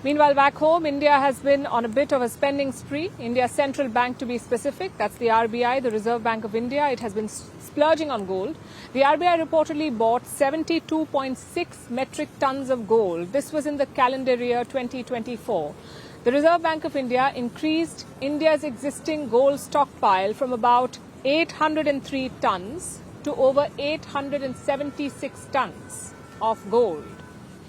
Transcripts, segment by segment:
Meanwhile, back home, India has been on a bit of a spending spree. India's central bank, to be specific, that's the RBI, the Reserve Bank of India, it has been splurging on gold. The RBI reportedly bought 72.6 metric tons of gold. This was in the calendar year 2024. The Reserve Bank of India increased India's existing gold stockpile from about 803 tons to over 876 tons of gold.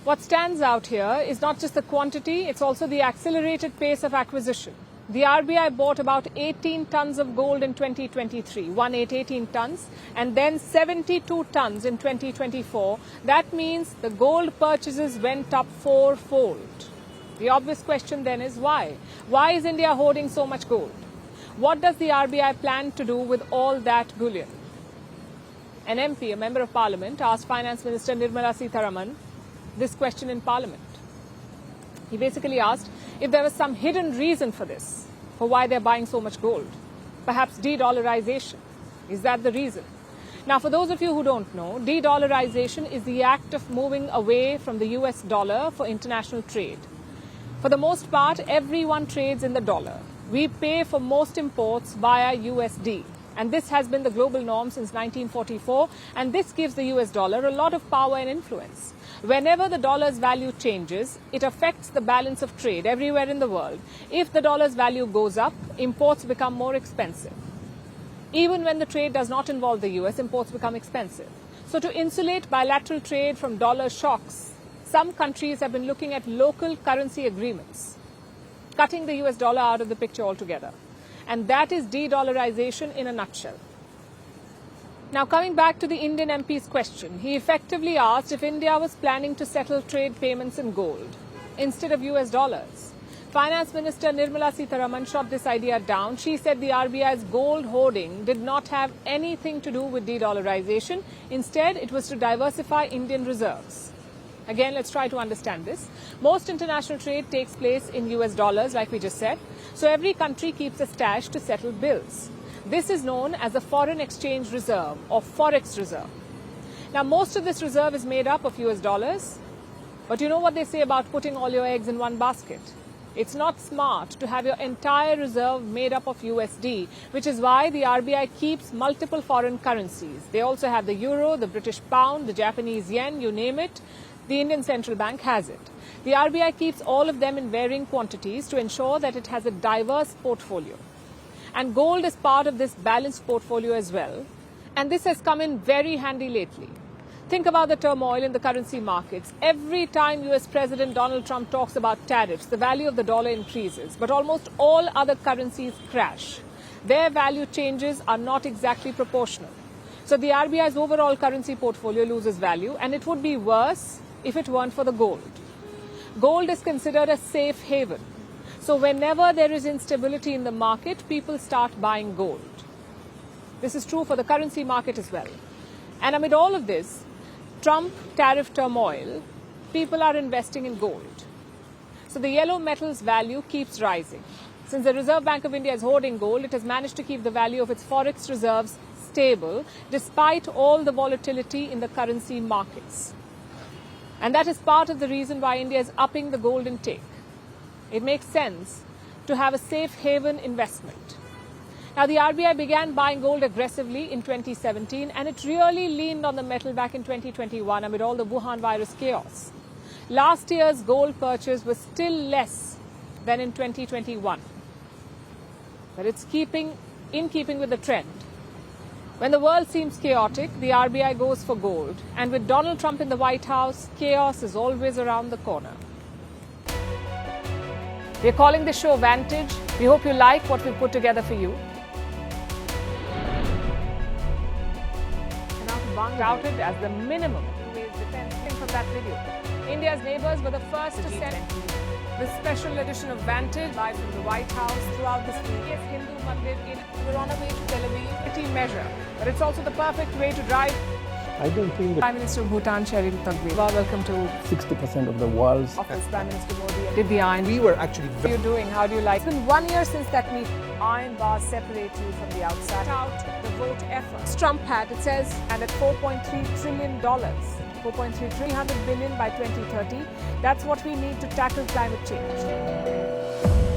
What stands out here is not just the quantity, it's also the accelerated pace of acquisition. The RBI bought about 18 tons of gold in 2023, 18 tons, and then 72 tons in 2024. That means the gold purchases went up fourfold. The obvious question then is why? Why is India hoarding so much gold? What does the RBI plan to do with all that bullion? An MP, a member of parliament, asked Finance Minister Nirmala Sitharaman this question in Parliament. He basically asked if there was some hidden reason for this, for why they're buying so much gold. Perhaps de-dollarization. Is that the reason? Now, for those of you who don't know, de-dollarization is the act of moving away from the US dollar for international trade. For the most part, everyone trades in the dollar. We pay for most imports via USD. And this has been the global norm since 1944. And this gives the US dollar a lot of power and influence. Whenever the dollar's value changes, it affects the balance of trade everywhere in the world. If the dollar's value goes up, imports become more expensive. Even when the trade does not involve the US, imports become expensive. So to insulate bilateral trade from dollar shocks, some countries have been looking at local currency agreements, cutting the US dollar out of the picture altogether. And that is de-dollarization in a nutshell. Now, coming back to the Indian MP's question, he effectively asked if India was planning to settle trade payments in gold instead of US dollars. Finance Minister Nirmala Sitharaman shot this idea down. She said the RBI's gold hoarding did not have anything to do with de-dollarization. Instead, it was to diversify Indian reserves. Again, let's try to understand this. Most international trade takes place in US dollars, like we just said. So every country keeps a stash to settle bills. This is known as a foreign exchange reserve or forex reserve. Now, most of this reserve is made up of US dollars. But you know what they say about putting all your eggs in one basket? It's not smart to have your entire reserve made up of USD, which is why the RBI keeps multiple foreign currencies. They also have the euro, the British pound, the Japanese yen, you name it. The Indian Central Bank has it. The RBI keeps all of them in varying quantities to ensure that it has a diverse portfolio. And gold is part of this balanced portfolio as well. And this has come in very handy lately. Think about the turmoil in the currency markets. Every time US President Donald Trump talks about tariffs, the value of the dollar increases. But almost all other currencies crash. Their value changes are not exactly proportional. So the RBI's overall currency portfolio loses value, and it would be worse if it weren't for the gold. Gold is considered a safe haven. So whenever there is instability in the market, people start buying gold. This is true for the currency market as well. And amid all of this, Trump tariff turmoil, people are investing in gold. So the yellow metal's value keeps rising. Since the Reserve Bank of India is hoarding gold, it has managed to keep the value of its forex reserves stable despite all the volatility in the currency markets. And that is part of the reason why India is upping the gold intake. It makes sense to have a safe haven investment. Now, the RBI began buying gold aggressively in 2017, and it really leaned on the metal back in 2021 amid all the Wuhan virus chaos. Last year's gold purchase was still less than in 2021. But it's in keeping with the trend. When the world seems chaotic, the RBI goes for gold. And with Donald Trump in the White House, chaos is always around the corner. We're calling this show Vantage. We hope you like what we put together for you. Touted as the minimum two-ways defense from that video. India's neighbors were the first to send the special edition of Vantage live from the White House throughout this week. Hindu Mandir we're on our way to Tel Aviv. Measure, but it's also the perfect way to drive. I don't think that Prime Minister of Bhutan, Sherin Tagwe. Welcome to 60% of the world's office. Prime Minister Modi did the iron. We were actually How are you doing? How do you like? It's been 1 year since that meeting. Iron bars separate you from the outside. Out the vote effort. Trump had, it says, and at $4.3 trillion. 4.3 300 billion by 2030. That's what we need to tackle climate change.